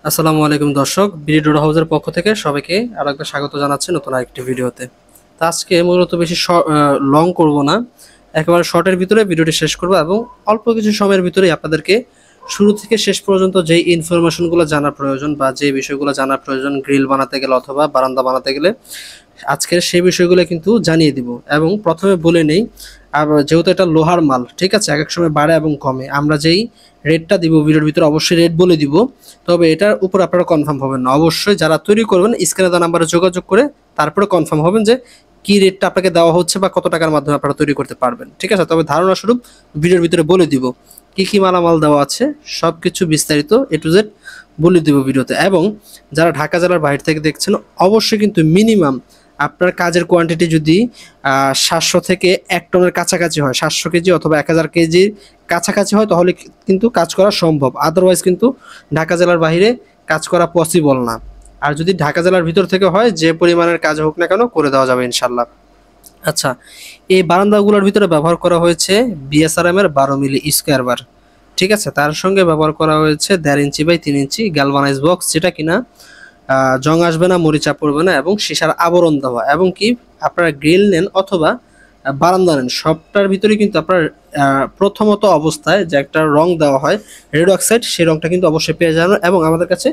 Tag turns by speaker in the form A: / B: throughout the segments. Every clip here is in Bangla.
A: আসসালামু আলাইকুম দর্শক, বিডি ডোর হাউসের পক্ষ থেকে সবাইকে আরেকবার স্বাগত জানাচ্ছি নতুন আরেকটি ভিডিওতে। তো আজকে মূলত বেশি লং করব না, একেবারে শর্টের ভিতরে ভিডিওটি শেষ করব এবং অল্প কিছু সময়ের ভিতরেই আপনাদেরকে শুরু থেকে শেষ পর্যন্ত যেই ইনফরমেশনগুলো জানার প্রয়োজন বা যে বিষয়গুলো জানার প্রয়োজন গ্রিল বানাতে গেলে অথবা বারান্দা বানাতে গেলে আজকের সেই বিষয়গুলো কিন্তু জানিয়ে দিব। এবং প্রথমে বলে নেই, আর যেহেতু এটা লোহার মাল, ঠিক আছে, এক এক সময় বাড়ে এবং কমে। আমরা যেই রেটটা দিব ভিডিওর ভিতরে অবশ্যই রেট বলে দিব, তবে এটার উপর আপনারা কনফার্ম হবেন না। অবশ্যই যারা তৈরি করবেন স্ক্রিনে দেওয়া নাম্বারে যোগাযোগ করে তারপরে কনফার্ম হবেন যে কি রেটটা আপনাকে দেওয়া হচ্ছে বা কত টাকার মাধ্যমে আপনারা তৈরি করতে পারবেন, ঠিক আছে। তবে ধারণা স্বরূপ ভিডিওর ভিতরে বলে দিব কি কি মালামাল দেওয়া আছে, সব কিছু বিস্তারিত এ টু জেড বলে দিব ভিডিওতে। এবং যারা ঢাকা জেলার বাইরে থেকে দেখছেন অবশ্যই কিন্তু মিনিমাম আপনার কাজের কোয়ান্টিটি যদি 700 থেকে 1 টনের কাছাকাছি হয়, 700 কেজি অথবা 1000 কেজির কাছাকাছি হয়, তাহলে কিন্তু কাজ করা সম্ভব। আদারওয়াইজ কিন্তু ঢাকা জেলার বাইরে কাজ করা পসিবল না। আর যদি ঢাকা জেলার ভিতর থেকে হয়, যে পরিমাণের কাজ হোক না কেন করে দেওয়া যাবে ইনশাল্লাহ। আচ্ছা, এই বারান্দাগুলোর ভিতরে ব্যবহার করা হয়েছে বিএসআরএম এর 12 মিলি স্কোয়ার বার, ঠিক আছে। তার সঙ্গে ব্যবহার করা হয়েছে 1.5 inch by 3 inch galvanise box, যেটা কিনা জং আসবে না, মরিচা পড়বে না এবং সীসার আবরণ দেওয়া। এবং কি আপনারা গ্রিল নেন অথবা বারান্দা নেন, সবটার ভিতরে কিন্তু আপনার প্রথমত অবস্থায় যে একটা রং দেওয়া হয় রেড অক্সাইড, সেই রংটা কিন্তু অবশ্যই পেয়ে যাবেন। এবং আমাদের কাছে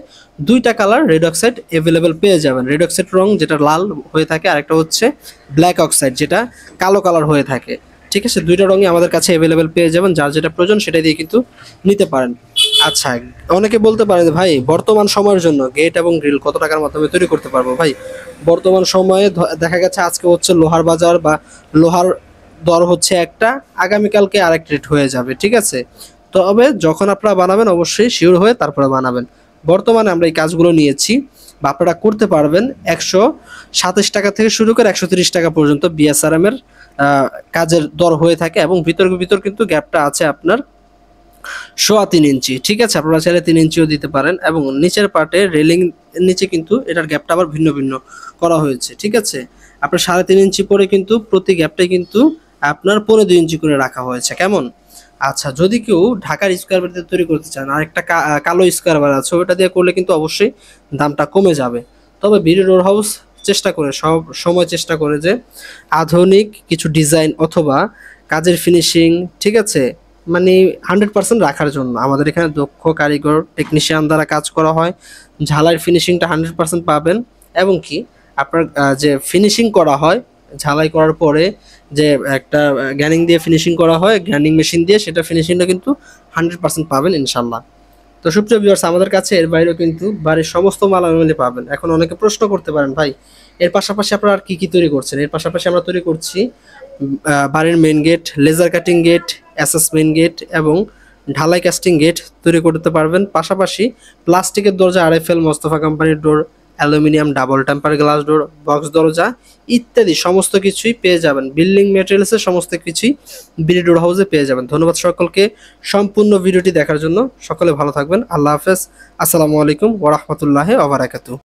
A: 2টা কালার রেড অক্সাইড অ্যাভেলেবেল পেয়ে যাবেন। রেড অক্সাইড রং যেটা লাল হয়ে থাকে, আরেকটা হচ্ছে ব্ল্যাক অক্সাইড যেটা কালো কালার হয়ে থাকে, ঠিক আছে। 2টা রঙই আমাদের কাছে অ্যাভেলেবেল পেয়ে যাবেন, যার যেটা প্রয়োজন সেটা দিয়ে কিন্তু নিতে পারেন। আচ্ছা, অনেকে বলতে পারেন ভাই বর্তমান সময়ের জন্য গেট এবং গ্রিল কত টাকার মাধ্যমে তৈরি করতে পারবো। ভাই বর্তমান সময়ে দেখা গেছে আজকে হচ্ছে লোহার বাজার বা লোহার দর হচ্ছে একটা, আগামীকালকে আরেক রেট হয়ে যাবে, ঠিক আছে। তবে যখন আপনারা বানাবেন অবশ্যই শিওর হয়ে তারপরে বানাবেন। বর্তমানে আমরা এই কাজগুলো নিয়েছি বা আপনারা করতে পারবেন 127 টাকা থেকে শুরু করে 130 টাকা পর্যন্ত বিএসআরএম এর কাজের দর হয়ে থাকে। এবং ভিতর কিন্তু গ্যাপটা আছে আপনার 3.25 ইঞ্চি, ঠিক আছে। আপনারা চাইলে 3 ইঞ্চিও দিতে পারেন। এবং নিচের পার্টে রেলিং নিচে কিন্তু এটার গ্যাপটা আবার ভিন্ন ভিন্ন করা হয়েছে, ঠিক আছে। আপনার 3.5 ইঞ্চি পরে কিন্তু প্রতি গ্যাপটাই কিন্তু আপনার 2.25 ইঞ্চি করে রাখা হয়েছে, কেমন। আচ্ছা, যদি কেউ ঢাকার স্কোয়ার বাড়িতে তৈরি করতে চান, আর একটা কালো স্কোয়ার বার আছে, ওটা দিয়ে করলে কিন্তু অবশ্যই দামটা কমে যাবে। তবে বিডি ডোর হাউস চেষ্টা করে, সব সময় চেষ্টা করে যে আধুনিক কিছু ডিজাইন অথবা কাজের ফিনিশিং, ঠিক আছে, মানে 100% রাখার জন্য। আমাদের এখানে দক্ষ কারিগর টেকনিশিয়ান দ্বারা কাজ করা হয়, ঝালাইয়ের ফিনিশিংটা 100% পাবেন। এবং কি আপনার যে ফিনিশিং করা হয় ঝালাই করার পরে যে একটা গ্যানিং দিয়ে ফিনিশিং করা হয়, গ্যানিং মেশিন দিয়ে, সেটা ফিনিশিংটা কিন্তু 100% পাবেন ইনশাল্লাহ। তো সুপ্রিয় ভিউয়ার্স, আমাদের কাছে এর বাইরেও কিন্তু বাড়ির সমস্ত মালামাল পাবেন। এখন অনেকে প্রশ্ন করতে পারেন, ভাই এর পাশাপাশি আপনারা আর কি কি তৈরি করছেন। এর পাশাপাশি আমরা তৈরি করছি বাড়ির main gate, laser cutting gate, SS main gate এবং ঢালাই কাস্টিং গেট তৈরি করতে পারবেন। পাশাপাশি প্লাস্টিকের দরজা, আরএফএল মোস্তফা কোম্পানির door, aluminium double temper glass door, box দরজা ইত্যাদি সমস্ত কিছুই পেয়ে যাবেন। বিল্ডিং ম্যাটেরিয়ালসের সমস্ত কিছুই বিডি ডোর হাউসে পেয়ে যাবেন। ধন্যবাদ সকলকে সম্পূর্ণ ভিডিওটি দেখার জন্য। সকলে ভালো থাকবেন। আল্লাহ হাফেজ। আসসালামু আলাইকুম ওয়া রাহমাতুল্লাহি ওয়া বারাকাতুহু।